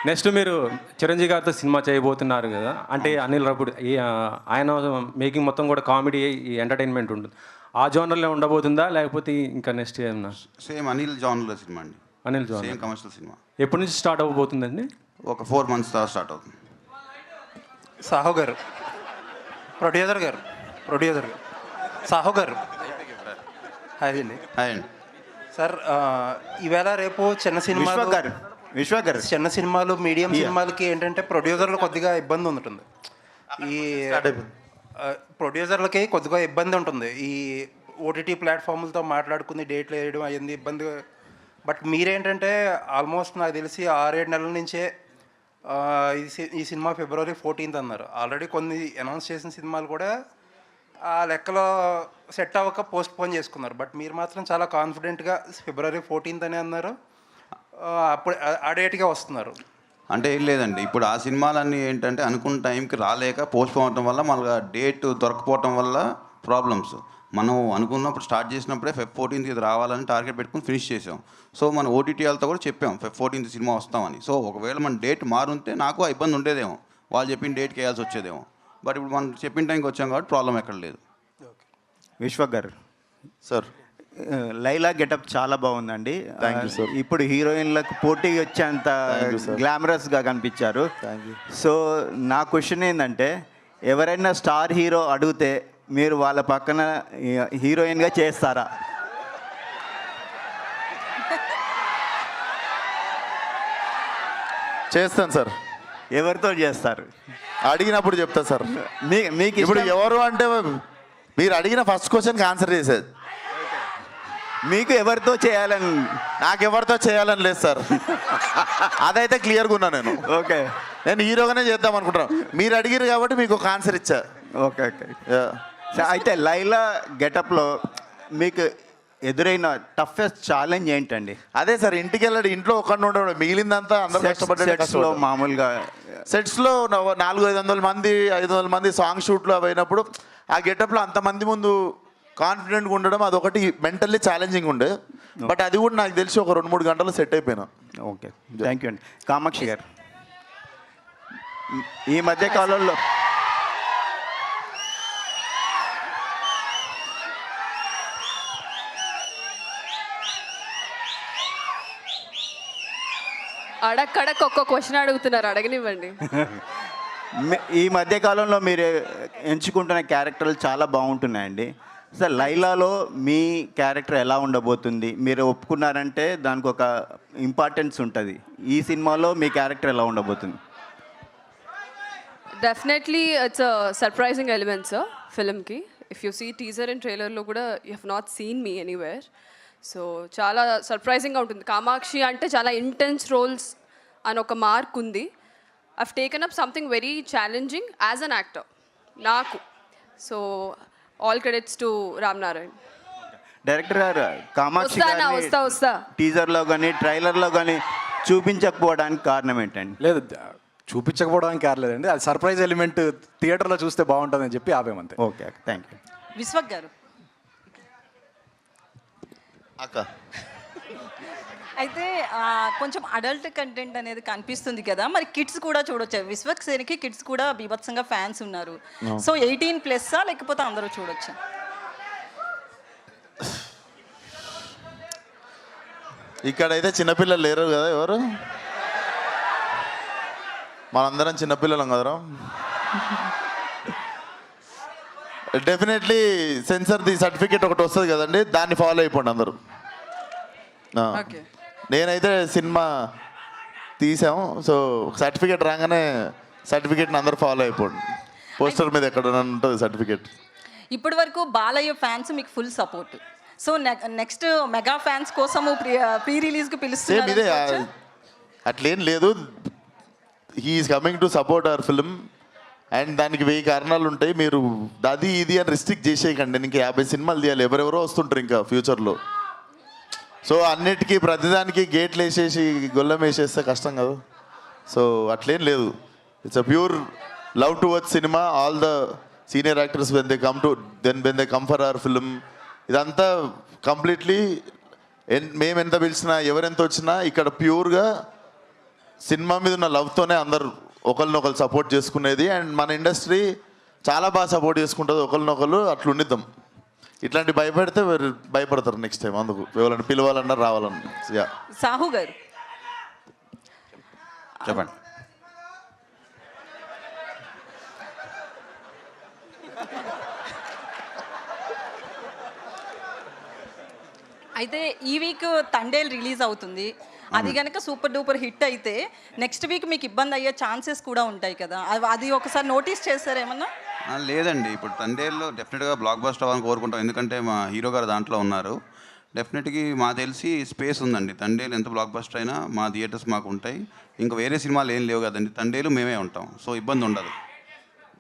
Next మీరు చిరంజీవి గారితో cinema చేయబోతున్నారు కదా, అంటే అనిల్ రావిపూడి ఆయన మేకింగ్ మొత్తం కూడా కామెడీ ఎంటర్టైన్మెంట్ ఉంటుంది. ఆ జోనర్లో ఉండబోతుందా లేకపోతే ఇంకా నెక్స్ట్ ఏమన్నా? సేమ్ అనిల్ జానర్లో సినిమా అండి. Anil genre same commercial cinema. ఎప్పటి నుంచి స్టార్ట్ అవ్వబోతుందండి? ఒక 4 months తర్వాత స్టార్ట్ అవుతుంది. సాహు గారు, ప్రొడ్యూసర్ గారు సాహు గారు, హాయ్ అండి. హాయ్ అండి. సార్, ఈవేళ రేపు చిన్న చిన్న సినిమాలు మీడియం సినిమాలకి ఏంటంటే ప్రొడ్యూసర్లు కొద్దిగా ఇబ్బంది ఉంటుంది. ఈ ప్రొడ్యూసర్లకి కొద్దిగా ఇబ్బంది ఉంటుంది. ఈ ఓటీటీ ప్లాట్ఫామ్లతో మాట్లాడుకుని డేట్లు వేయడం అయ్యింది ఇబ్బంది. బట్ మీరేంటంటే ఆల్మోస్ట్ నాకు తెలిసి 6-7 నెలల నుంచే ఈ సినిమా February 14th అన్నారు. ఆల్రెడీ కొన్ని అనౌన్స్ చేసిన సినిమాలు కూడా ఆ లెక్కలో సెట్ అవ్వక పోస్ట్ పోన్ చేసుకున్నారు. బట్ మీరు మాత్రం చాలా కాన్ఫిడెంట్గా February 14th అని అన్నారు. అప్పుడు ఆ డేట్గా వస్తున్నారు. అంటే ఏం లేదండి, ఇప్పుడు ఆ సినిమాలన్నీ ఏంటంటే అనుకున్న టైంకి రాలేక పోస్ట్ పోన్ అవడం వల్ల మళ్ళీ డేట్ దొరకపోవటం వల్ల ప్రాబ్లమ్స్. మనం అనుకున్నప్పుడు స్టార్ట్ చేసినప్పుడే Feb 14th ఇది రావాలని టార్గెట్ పెట్టుకుని ఫినిష్ చేసాం. సో మన ఓటీటీ వాళ్ళతో కూడా చెప్పాం Feb 14th సినిమా వస్తామని. సో ఒకవేళ మన డేట్ మారుంటే నాకు ఆ ఇబ్బంది ఉండేదేమో, వాళ్ళు చెప్పిన డేట్కి వేయాల్సి వచ్చేదేమో. బట్ ఇప్పుడు మనం చెప్పిన టైంకి వచ్చాం కాబట్టి ప్రాబ్లం ఎక్కడ లేదు. విశ్వక్ గారు సార్, లైలా గెటప్ చాలా బాగుందండి. Thank you sir. ఇప్పుడు హీరోయిన్లకు పోటీ వచ్చేంత గ్లామరస్గా కనిపించారు. సో నా క్వశ్చన్ ఏంటంటే, ఎవరైనా స్టార్ హీరో అడిగితే మీరు వాళ్ళ పక్కన హీరోయిన్గా చేస్తారా? చేస్తాను సార్. ఎవరితో చేస్తారు? అడిగినప్పుడు చెప్తా సార్. మీకు ఇప్పుడు ఎవరు అంటే మీరు అడిగిన ఫస్ట్ క్వశ్చన్కి ఆన్సర్ చేసేది. మీకు ఎవరితో చేయాలని? నాకు ఎవరితో చేయాలని లేదు సార్. అదైతే క్లియర్గా ఉన్నా నేను. ఓకే, నేను హీరోగానే చేద్దాం అనుకుంటున్నాను. మీరు అడిగిరు కాబట్టి మీకు ఒక ఆన్సర్ ఇచ్చా. ఓకే. అయితే లైలా గెటప్లో మీకు ఎదురైన టఫెస్ట్ ఛాలెంజ్ ఏంటండి? అదే సార్, ఇంటికి వెళ్ళాడు, ఇంట్లో ఒక్కడిని ఉండడు, మిగిలిందంతా అందరూ కష్టపడ్డాడు. మామూలుగా సెట్స్లో 400-500 మంది 500 మంది సాంగ్ షూట్లు అవి అయినప్పుడు ఆ గెటప్లో అంతమంది ముందు కాన్ఫిడెంట్గా ఉండడం అదొకటి మెంటల్లీ ఛాలెంజింగ్ ఉండే. బట్ అది కూడా నాకు తెలిసి ఒక 2-3 గంటలు సెట్ అయిపోయినా. ఓకే, థ్యాంక్ యూ అండి. కామాక్షి గారు, ఈ మధ్య కాలంలో అడక్కడక్ ఒక్క క్వశ్చన్ అడుగుతున్నారు, అడగనివ్వండి. ఈ మధ్యకాలంలో మీరు ఎంచుకుంటున్న క్యారెక్టర్లు చాలా బాగుంటున్నాయండి. సార్, లైలాలో మీ క్యారెక్టర్ ఎలా ఉండబోతుంది? మీరు ఒప్పుకున్నారంటే దానికి ఒక ఇంపార్టెన్స్ ఉంటుంది. ఈ సినిమాలో మీ క్యారెక్టర్ ఎలా ఉండబోతుంది? Definitely it's a surprising element sir ఫిల్మ్కి. If you see teaser and ట్రైలర్లో కూడా you have not seen me anywhere. So చాలా సర్ప్రైజింగ్గా ఉంటుంది. కామాక్షి అంటే చాలా ఇంటెన్స్ రోల్స్ అని ఒక మార్క్ ఉంది. I've taken up something very challenging as an actor నాకు. So all credits to Ram Narayan. Director గారు, కామాక్షి వస్తా టీజర్లో కానీ ట్రైలర్లో కానీ చూపించకపోవడానికి కారణం ఏంటండి? లేదు, చూపించకపోవడానికి కారలేదండి, అది సర్ప్రైజ్ ఎలిమెంట్ థియేటర్లో చూస్తే బాగుంటుందని చెప్పి ఆపేమంతే. Okay, thank you. విశ్వక్ గారు, అక్క అయితే కొంచెం అడల్ట్ కంటెంట్ అనేది కనిపిస్తుంది కదా, మరి కిడ్స్ కూడా చూడొచ్చు. విశ్వక్ సేన్కి కిడ్స్ కూడా బీభత్సంగా ఫ్యాన్స్ ఉన్నారు. సో 18+ లేకపోతే అందరూ చూడొచ్చు? ఇక్కడైతే చిన్నపిల్లలు లేరు కదా, ఎవరు? మనందరం చిన్నపిల్లలం కదరా. డెఫినెట్లీ సెన్సర్ది సర్టిఫికేట్ ఒకటి వస్తుంది కదండి, దాన్ని ఫాలో అయిపోండి అందరూ. నేనైతే సినిమా తీసాము, సో సర్టిఫికేట్ రాగానే సర్టిఫికేట్ని అందరూ ఫాలో అయిపోండి. పోస్టర్ మీద ఎక్కడ ఉంటుంది సర్టిఫికేట్. ఇప్పటి వరకు బాలయ్య ఫ్యాన్స్ మీకు full support. So next mega fans కోసము ప్రీ రిలీజ్కి పిలుస్తున్నారు. ఇదే అట్లేం లేదు, he's coming to support our film and దానికి 1000 కారణాలు ఉంటాయి. మీరు అది ఇది అని రిస్ట్రిక్ట్ చేసేయకండి. ఇంకా 50 సినిమాలు తీయాలి, ఎవరెవరో వస్తుంటారు ఇంకా ఫ్యూచర్లో. సో అన్నిటికీ ప్రతిదానికి గేట్లు వేసేసి గొల్లం వేసేస్తే కష్టం కదా. సో అట్లేం లేదు, it's a pure love towards cinema. All the senior actors when they come for hour film, ఇదంతా కంప్లీట్లీ మేము ఎంత పిలిచినా ఎవరెంత వచ్చినా ఇక్కడ ప్యూర్గా సినిమా మీద ఉన్న లవ్తోనే అందరు ఒకరినొకరు సపోర్ట్ చేసుకునేది. అండ్ మన ఇండస్ట్రీ చాలా బాగా సపోర్ట్ చేసుకుంటుంది ఒకరినొకరు. అట్లా ఉండిద్దాం. ఇట్లాంటి భయపడితే భయపడతారు నెక్స్ట్ టైం. అందుకు ఎవరైనా పిలవాలన్నా రావాలన్నా. యా సాహు గారు చెప్పండి. అయితే ఈ వీక్ తండేల్ రిలీజ్ అవుతుంది. అది కనుక సూపర్ డూపర్ హిట్ అయితే నెక్స్ట్ వీక్ మీకు ఇబ్బంది అయ్యే ఛాన్సెస్ కూడా ఉంటాయి కదా, అది ఒకసారి నోటీస్ చేస్తారేమన్నా? లేదండి, ఇప్పుడు తండేల్లో డెఫినెట్గా బ్లాక్ బస్టర్ అవ్వాలని కోరుకుంటాం. ఎందుకంటే మా హీరో గారు దాంట్లో ఉన్నారు. డెఫినెట్గా మా తెలిసి స్పేస్ ఉందండి. తండేలు ఎంత బ్లాక్ బస్టర్ అయినా మా థియేటర్స్ మాకు ఉంటాయి. ఇంకా వేరే సినిమాలు ఏం లేవు కదండి. తండేలు మేమే ఉంటాం. సో ఇబ్బంది ఉండదు.